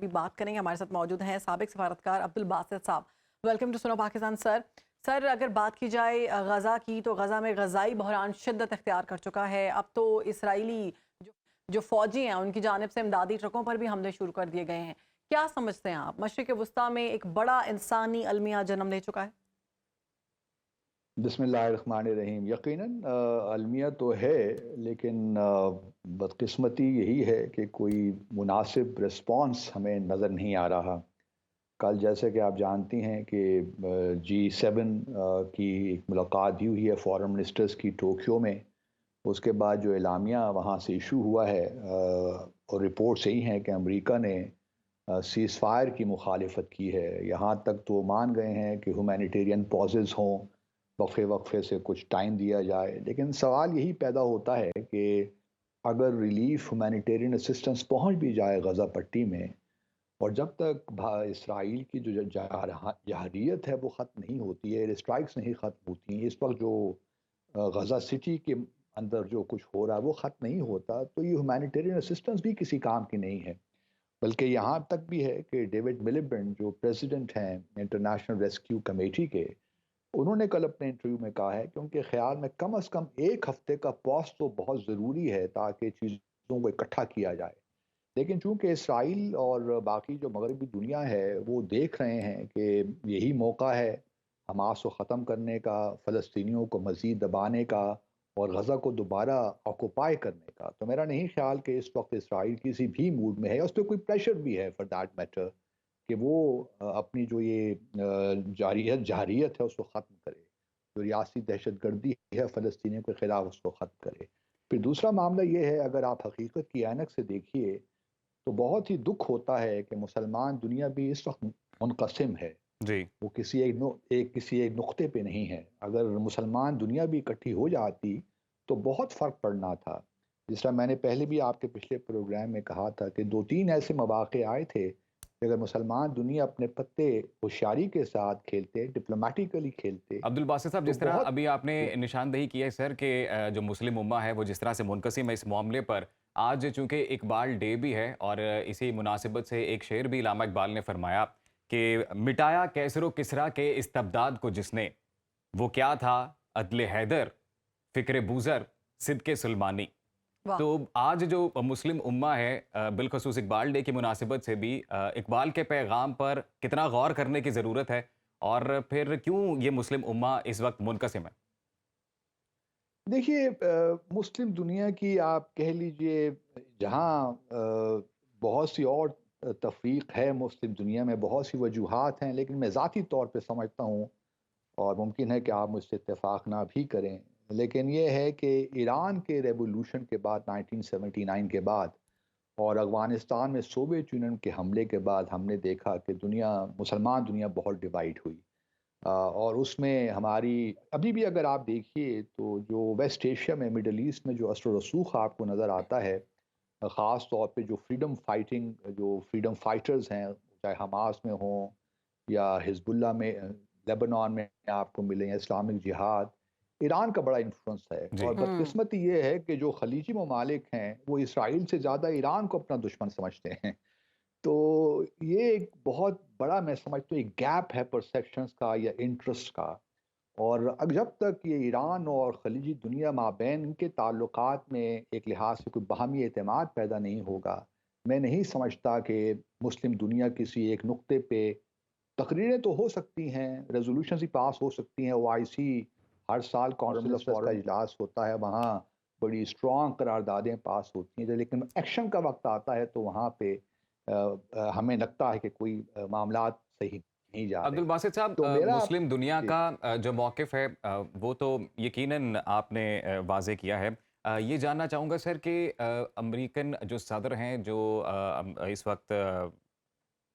بھی بات کریں گے. ہمارے ساتھ موجود ہیں سابق سفارتکار عبدالباسط صاحب. ویلکم ٹو سنو پاکستان سر. سر اگر بات کی جائے غزہ کی تو غزہ میں غزائی بحران شدت اختیار کر چکا ہے. اب تو اسرائیلی جو فوجی ہیں ان کی جانب سے امدادی ٹرکوں پر بھی حملے شروع کر دیے گئے ہیں. کیا سمجھتے ہیں آپ مشرق وسطیٰ میں ایک بڑا انسانی المیہ جنم لے چکا ہے؟ بسم اللہ الرحمن الرحیم. یقیناً المیہ تو ہے، لیکن بدقسمتی یہی ہے کہ کوئی مناسب رسپانس ہمیں نظر نہیں آ رہا. کل جیسے کہ آپ جانتی ہیں کہ G7 کی ایک ملاقات بھی ہوئی ہے فارن منسٹرز کی ٹوکیو میں. اس کے بعد جو اعلامیہ وہاں سے ایشو ہوا ہے اور رپورٹس یہی ہیں کہ امریکہ نے سیز فائر کی مخالفت کی ہے. یہاں تک تو مان گئے ہیں کہ ہیومینیٹیرین پازز ہوں، وقفے سے کچھ ٹائم دیا جائے. لیکن سوال یہی پیدا ہوتا ہے کہ اگر ریلیف ہیومینیٹیرین اسسٹنس پہنچ بھی جائے غزہ پٹی میں، اور جب تک اسرائیل کی جو جارحیت ہے وہ ختم نہیں ہوتی ہے، ایئر اسٹرائکس نہیں ختم ہوتی ہیں، اس وقت جو غزہ سٹی کے اندر جو کچھ ہو رہا ہے وہ ختم نہیں ہوتا، تو یہ ہیومینیٹیرین اسسٹنس بھی کسی کام کی نہیں ہے. بلکہ یہاں تک بھی ہے کہ ڈیوڈ ملیبنٹ جو پریزیڈنٹ ہیں انٹرنیشنل ریسکیو کمیٹی کے، انہوں نے کل اپنے انٹرویو میں کہا ہے کہ ان کے خیال میں کم از کم ایک ہفتے کا پاس تو بہت ضروری ہے تاکہ چیزوں کو اکٹھا کیا جائے. لیکن چونکہ اسرائیل اور باقی جو مغربی دنیا ہے وہ دیکھ رہے ہیں کہ یہی موقع ہے حماس کو ختم کرنے کا، فلسطینیوں کو مزید دبانے کا اور غزہ کو دوبارہ آکوپائی کرنے کا، تو میرا نہیں خیال کہ اس وقت اسرائیل کسی بھی موڈ میں ہے. اس پہ کوئی پریشر بھی ہے فار دیٹ میٹر کہ وہ اپنی جو یہ جارحیت ہے اس کو ختم کرے، جو ریاستی دہشت گردی ہے فلسطینیوں کے خلاف اس کو ختم کرے. پھر دوسرا معاملہ یہ ہے، اگر آپ حقیقت کی اینک سے دیکھیے تو بہت ہی دکھ ہوتا ہے کہ مسلمان دنیا بھی اس وقت منقسم ہے. جی وہ کسی ایک نقطے پہ نہیں ہے. اگر مسلمان دنیا بھی اکٹھی ہو جاتی تو بہت فرق پڑنا تھا. جس طرح میں نے پہلے بھی آپ کے پچھلے پروگرام میں کہا تھا کہ 2-3 ایسے مواقع آئے تھے کہ اگر مسلمان دنیا اپنے پتے ہوشیاری کے ساتھ کھیلتے، ڈپلومیٹیکلی کھیلتے عبدالباسط صاحب، تو جس طرح بہت. ابھی آپ نے نشاندہی کی ہے سر کہ جو مسلم امہ ہے وہ جس طرح سے منقسم ہے اس معاملے پر، آج چونکہ اقبال ڈے بھی ہے اور اسی مناسبت سے ایک شعر بھی علامہ اقبال نے فرمایا کہ مٹایا کیسر و کسریٰ کے استبداد کو جس نے، وہ کیا تھا عدل حیدر، فکر بوذر، صدق سلمانی. واہ. تو آج جو مسلم امہ ہے بالخصوص اقبال ڈے کی مناسبت سے بھی اقبال کے پیغام پر کتنا غور کرنے کی ضرورت ہے، اور پھر کیوں یہ مسلم امہ اس وقت منقسم ہے؟ دیکھیے مسلم دنیا کی آپ کہہ لیجئے جہاں بہت سی اور تفریق ہے، مسلم دنیا میں بہت سی وجوہات ہیں، لیکن میں ذاتی طور پہ سمجھتا ہوں، اور ممکن ہے کہ آپ مجھ سے اتفاق نہ بھی کریں، لیکن یہ ہے کہ ایران کے ریولوشن کے بعد 1979 کے بعد اور افغانستان میں سوویت یونین کے حملے کے بعد ہم نے دیکھا کہ مسلمان دنیا بہت ڈیوائیڈ ہوئی. اور اس میں ہماری ابھی بھی اگر آپ دیکھیے تو جو ویسٹ ایشیا میں، مڈل ایسٹ میں جو اثر و رسوخ آپ کو نظر آتا ہے، خاص طور پہ جو فریڈم فائٹرز ہیں، چاہے حماس میں ہوں یا حزب اللہ میں، لیبنان میں آپ کو ملیں، یا اسلامک جہاد، ایران کا بڑا انفلوئنس ہے. جی اور بدقسمتی یہ ہے کہ جو خلیجی ممالک ہیں وہ اسرائیل سے زیادہ ایران کو اپنا دشمن سمجھتے ہیں. تو یہ ایک بہت بڑا، میں سمجھتا ہوں، ایک گیپ ہے پرسیپشنز کا یا انٹرسٹ کا. اور جب تک یہ ایران اور خلیجی دنیا مابین ان کے تعلقات میں ایک لحاظ سے کوئی باہمی اعتماد پیدا نہیں ہوگا، میں نہیں سمجھتا کہ مسلم دنیا کسی ایک نقطے پہ، تقریریں تو ہو سکتی ہیں، ریزولوشنز ہی پاس ہو سکتی ہیں، OIC ہر سال کونسل آف کا اجلاس ہوتا ہے، وہاں بڑی اسٹرانگ قراردادیں پاس ہوتی ہیں، لیکن ایکشن کا وقت آتا ہے تو وہاں پہ ہمیں لگتا ہے کہ کوئی معاملات صحیح نہیں جا رہے. عبدالباسط صاحب، تو میرا مسلم دنیا جی کا جو موقف ہے وہ تو یقیناً آپ نے واضح کیا ہے. یہ جاننا چاہوں گا سر کہ امریکن جو صدر ہیں، جو اس وقت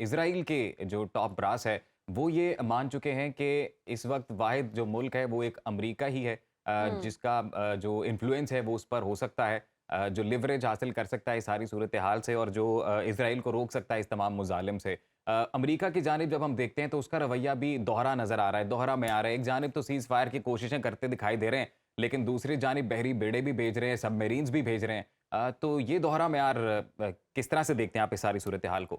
اسرائیل کے جو ٹاپ براس ہے، وہ یہ مان چکے ہیں کہ اس وقت واحد جو ملک ہے وہ ایک امریکہ ہی ہے جس کا جو انفلوئنس ہے وہ اس پر ہو سکتا ہے، جو لیوریج حاصل کر سکتا ہے ساری صورتحال سے، اور جو اسرائیل کو روک سکتا ہے اس تمام مظالم سے. امریکہ کی جانب جب ہم دیکھتے ہیں تو اس کا رویہ بھی دوہرا نظر آ رہا ہے، دوہرا معیار ہے. ایک جانب تو سیز فائر کی کوششیں کرتے دکھائی دے رہے ہیں، لیکن دوسری جانب بحری بیڑے بھی بھیج رہے ہیں، سب میرینز بھی بھیج رہے ہیں. تو یہ دوہرا معیار کس طرح سے دیکھتے ہیں آپ اس ساری صورتحال کو؟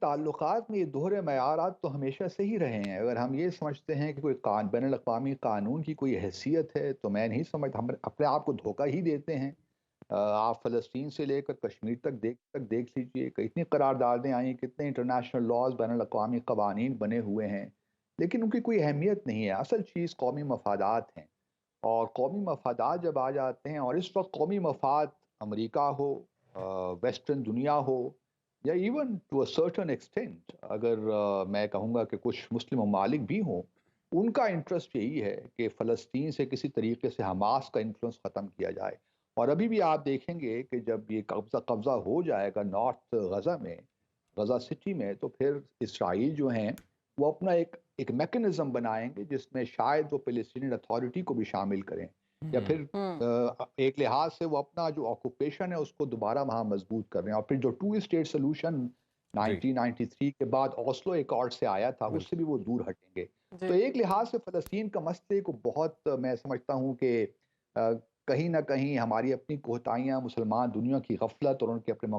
تعلقات میں یہ دوہرے معیارات تو ہمیشہ سے ہی رہے ہیں۔ اگر ہم یہ سمجھتے ہیں کہ کوئی بین الاقوامی قانون کی کوئی حیثیت ہے تو میں نہیں سمجھتا، ہم اپنے آپ کو دھوکہ ہی دیتے ہیں۔ آپ فلسطین سے لے کر کشمیر تک دیکھ لیجئے، کتنی قراردادیں آئیں، کتنے انٹرنیشنل لاز، بین الاقوامی قوانین بنے ہوئے ہیں، لیکن ان کی کوئی اہمیت نہیں ہے۔ اصل چیز قومی مفادات ہیں، اور قومی مفادات جب آ جاتے ہیں، اور اس وقت قومی مفاد امریکہ ہو، ویسٹرن دنیا ہو، یا even to a certain extent, اگر میں کہوں گا کہ کچھ مسلم ممالک بھی ہوں، ان کا انٹرسٹ یہی ہے کہ فلسطین سے کسی طریقے سے حماس کا انفلوئنس ختم کیا جائے۔ اور ابھی بھی آپ دیکھیں گے کہ جب یہ قبضہ ہو جائے گا نارتھ غزہ میں، غزہ سٹی میں، تو پھر اسرائیل جو ہیں وہ اپنا ایک میکنزم بنائیں گے جس میں شاید وہ فلسطینی اتھارٹی کو بھی شامل کریں، یا پھر ہوں ایک لحاظ سے وہ اپنا جو آکوپیشن ہے اس کو دوبارہ وہاں مضبوط کر رہے ہیں۔ اور پھر جو ٹو اسٹیٹ سولوشن جی 1993 کے بعد اوسلو ایکارڈ سے آیا تھا، اس سے بالکل بھی وہ دور ہٹیں گے۔ جی تو ایک لحاظ سے فلسطین کا مسئلے کو بہت میں سمجھتا ہوں کہ کہیں نہ کہیں ہماری اپنی کوتاہیاں، مسلمان دنیا کی غفلت اور ان کے اپنے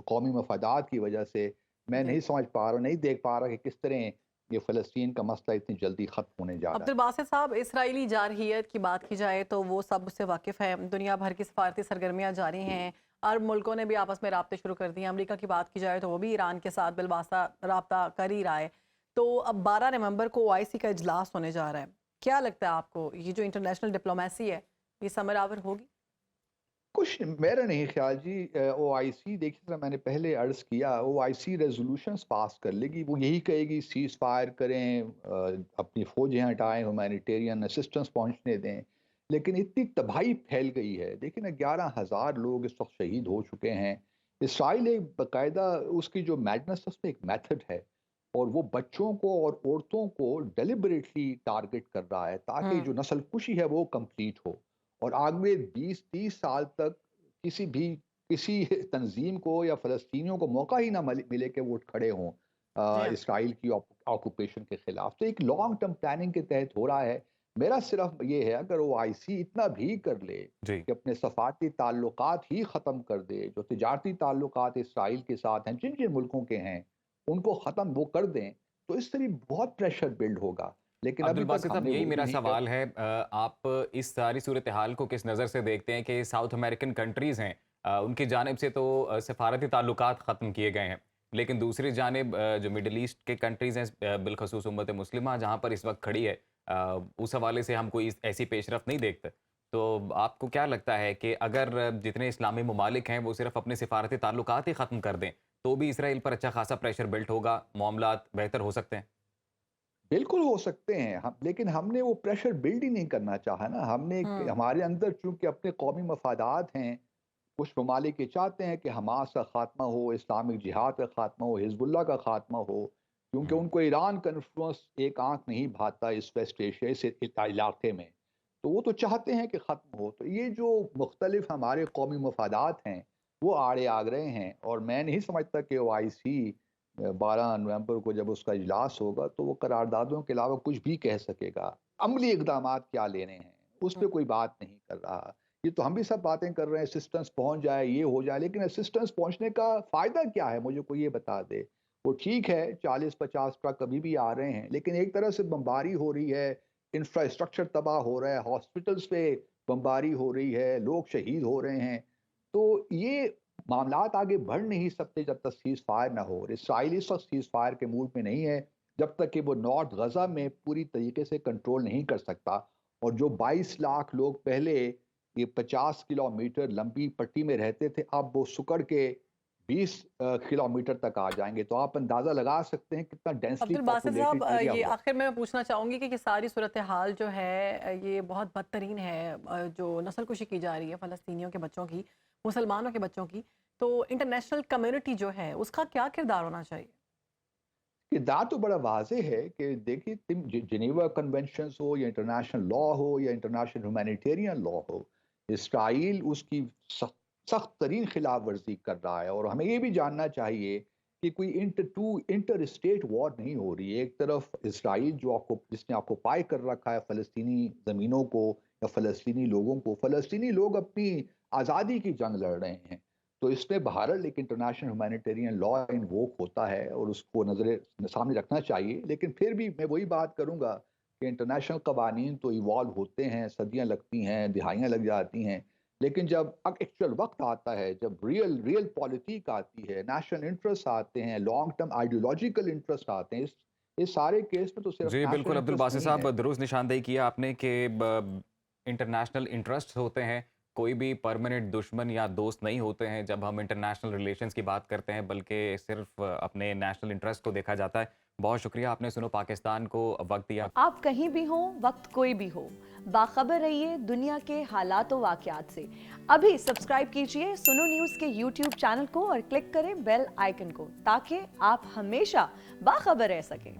قومی مفادات کی وجہ سے میں جی نہیں سمجھ پا رہا، نہیں دیکھ پا رہا کہ کس طرح یہ فلسطین کا مسئلہ اتنی جلدی ختم ہونے جا رہا عبد ہے۔ الباسط صاحب، اسرائیلی جارحیت کی بات کی جائے تو وہ سب اس سے واقف ہیں، دنیا بھر کی سفارتی سرگرمیاں جاری ہیں، عرب ملکوں نے بھی آپس میں رابطے شروع کر دیے ہیں، امریکہ کی بات کی جائے تو وہ بھی ایران کے ساتھ بالواسطہ رابطہ کر ہی رہا ہے۔ تو اب 12 نومبر کو OIC کا اجلاس ہونے جا رہا ہے، کیا لگتا ہے آپ کو یہ جو انٹرنیشنل ڈپلومیسی ہے یہ ثمر آور ہوگی؟ کچھ میرا نہیں خیال جی۔ او آئی سی دیکھیے، طرح میں نے پہلے عرض کیا، او آئی سی ریزولوشنز پاس کر لے گی، وہ یہی کہے گی سیز فائر کریں، اپنی فوجیں ہٹائیں، ہیومینیٹیرین اسسٹنس پہنچنے دیں، لیکن اتنی تباہی پھیل گئی ہے۔ دیکھیں نا، 11,000 لوگ اس وقت شہید ہو چکے ہیں۔ اسرائیل ایک باقاعدہ اس کی جو میڈنس ہے، اس میں ایک میتھڈ ہے، اور وہ بچوں کو اور عورتوں کو ڈیلیبریٹلی ٹارگٹ کر رہا ہے تاکہ ہوں جو نسل کشی ہے وہ کمپلیٹ ہو، اور آگے 20-30 سال تک کسی تنظیم کو یا فلسطینیوں کو موقع ہی نہ ملے کہ وہ اٹھ کھڑے ہوں جی ہاں اسرائیل کی آکوپیشن کے خلاف۔ تو ایک لانگ ٹرم پلاننگ کے تحت ہو رہا ہے۔ میرا صرف یہ ہے، اگر او آئی سی اتنا بھی کر لے جی کہ اپنے سفارتی تعلقات ہی ختم کر دے، جو تجارتی تعلقات اسرائیل کے ساتھ ہیں، جن جن ملکوں کے ہیں، ان کو ختم وہ کر دیں، تو اس سے بھی بہت پریشر بلڈ ہوگا، لیکن عبد ابھی تک الباسط ہم صاحب، نے یہی وہ بھی میرا نہیں کر۔ سوال ہے، آپ اس ساری صورتحال کو کس نظر سے دیکھتے ہیں کہ ساؤتھ امریکن کنٹریز ہیں، ان کی جانب سے تو سفارتی تعلقات ختم کیے گئے ہیں، لیکن دوسری جانب جو مڈل ایسٹ کے کنٹریز ہیں، بالخصوص امت مسلمہ جہاں پر اس وقت کھڑی ہے، اس حوالے سے ہم کوئی ایسی پیش رفت نہیں دیکھتے۔ تو آپ کو کیا لگتا ہے کہ اگر جتنے اسلامی ممالک ہیں وہ صرف اپنے سفارتی تعلقات ہی ختم کر دیں تو بھی اسرائیل پر اچھا خاصا پریشر بلٹ ہوگا، معاملات بہتر ہو سکتے ہیں؟ بالکل ہو سکتے ہیں ہم، لیکن ہم نے وہ پریشر بلڈ ہی نہیں کرنا چاہا نا۔ ہم نے ہوں ہمارے اندر چونکہ اپنے قومی مفادات ہیں، کچھ ممالک یہ چاہتے ہیں کہ حماس کا خاتمہ ہو، اسلامک جہاد کا خاتمہ ہو، حزب اللہ کا خاتمہ ہو، کیونکہ ہوں ان کو ایران کا انفلوئنس ایک آنکھ نہیں بھاتا اس ویسٹ ایشیا اس علاقے میں، تو وہ تو چاہتے ہیں کہ ختم ہو۔ تو یہ جو مختلف ہمارے قومی مفادات ہیں وہ آڑے آ رہے ہیں، اور میں نہیں سمجھتا کہ او آئی سی 12 نومبر کو جب اس کا اجلاس ہوگا تو وہ قراردادوں کے علاوہ کچھ بھی کہہ سکے گا۔ عملی اقدامات کیا لینے ہیں اس ہوں پہ کوئی بات نہیں کر رہا۔ یہ تو ہم بھی سب باتیں کر رہے ہیں، اسسٹنس پہنچ جائے، یہ ہو جائے، لیکن اسسٹنس پہنچنے کا فائدہ کیا ہے؟ مجھے کوئی یہ بتا دے۔ وہ ٹھیک ہے 40-50 ٹرک کبھی بھی آ رہے ہیں، لیکن ایک طرح سے بمباری ہو رہی ہے، انفراسٹرکچر تباہ ہو رہا ہے، ہاسپٹلز پہ بمباری ہو رہی ہے، لوگ شہید ہو رہے ہیں۔ تو یہ معاملات آگے بڑھ نہیں سکتے جب تک سیز فائر نہ ہو، اور اسرائیل اس وقت سیز فائر کے موڈ میں نہیں ہے جب تک کہ وہ نارتھ غزہ میں پوری طریقے سے کنٹرول نہیں کر سکتا، اور جو 22 لاکھ لوگ پہلے یہ 50 کلومیٹر لمبی پٹی میں رہتے تھے، اب وہ سکڑ کے 20 کلومیٹر تک آ جائیں گے، تو آپ اندازہ لگا سکتے ہیں کتنا عبد ڈینسلی الباسط صاحب، پاپولیٹڈ ایریا یہ ہوا۔ آخر میں پوچھنا چاہوں گی کہ یہ ساری صورتحال جو ہے یہ بہت بدترین ہے، جو نسل کشی کی جا رہی ہے فلسطینیوں کے بچوں کی، مسلمانوں کے بچوں کی، تو انٹرنیشنل کمیونٹی جو ہے اس کا کیا کردار ہونا چاہیے؟ کردار تو بڑا واضح ہے کہ دیکھیے، تم جنیوا کنونشنز ہو یا انٹرنیشنل لا ہو یا انٹرنیشنل ہیومینیٹیرین لا ہو، اسرائیل اس کی سخت ترین خلاف ورزی کر رہا ہے، اور ہمیں یہ بھی جاننا چاہیے کہ کوئی انٹر اسٹیٹ وار نہیں ہو رہی ہے۔ ایک طرف اسرائیل جس نے آکوپائی کر رکھا ہے فلسطینی زمینوں کو یا فلسطینی لوگوں کو، فلسطینی لوگ اپنی آزادی کی جنگ لڑ رہے ہیں، تو اس میں بہرحال ایک انٹرنیشنل ہیومینیٹیرین لا انووک ہوتا ہے اور اس کو نظر سامنے رکھنا چاہیے، لیکن پھر بھی میں وہی بات کروں گا کہ انٹرنیشنل قوانین تو ایوالو ہوتے ہیں، صدیاں لگتی ہیں، دہائیاں لگ جاتی ہیں، لیکن جب ایکچوئل وقت آتا ہے، جب ریئل پالیٹک آتی ہے، نیشنل انٹرسٹ آتے ہیں، لانگ ٹرم آئیڈیولوجیکل انٹرسٹ آتے ہیں، اس سارے کیس میں تو صرف جی نیشنل بالکل انٹرسٹ عبدالباسط نہیں ہے۔ صاحب، درست نشاندہی کیا آپ نے کہ انٹرنیشنل انٹرسٹ ہوتے ہیں، کوئی بھی پرماننٹ دشمن یا دوست نہیں ہوتے ہیں جب ہم انٹرنیشنل ریلیشنز کی بات کرتے ہیں، بلکہ صرف اپنے نیشنل انٹرسٹ کو دیکھا جاتا ہے۔ بہت شکریہ آپ نے سنو پاکستان کو وقت دیا۔ آپ کہیں بھی ہوں، وقت کوئی بھی ہو، باخبر رہیے دنیا کے حالات و واقعات سے۔ ابھی سبسکرائب کیجئے سنو نیوز کے یوٹیوب چینل کو اور کلک کریں بیل آئیکن کو تاکہ آپ ہمیشہ باخبر رہ سکیں۔